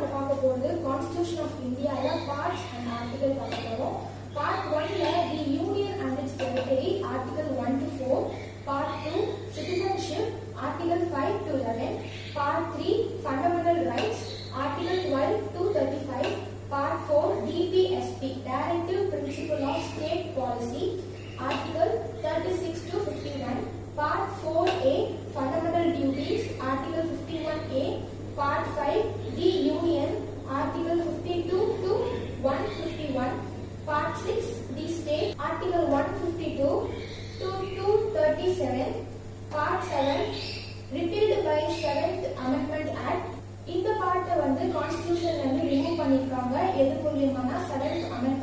நம்ம பார்க்க போறது கான்ஸ்டிடியூஷன் ஆஃப் இந்தியால பார்ட்ஸ் அண்ட் ஆர்டிகல் பார்க்க போறோம். பார்ட் 1ல the union and its territory article 1 to 4, part 2 citizenship article 5 to 11, part 3 fundamental rights article 12 to 35, part 4 DPSP directive principle of state policy article 36 to 51, part 4A fundamental duties article 51A, part 5 the union article 52 to 151, part 6 the state article 152 to 237, part 7 repealed by 7th amendment act. இந்த பார்ட்ட வந்து கான்ஸ்டிடியூஷன்ல இருந்து remove பண்ணிருக்காங்க. எது மூலமானா 7th amendment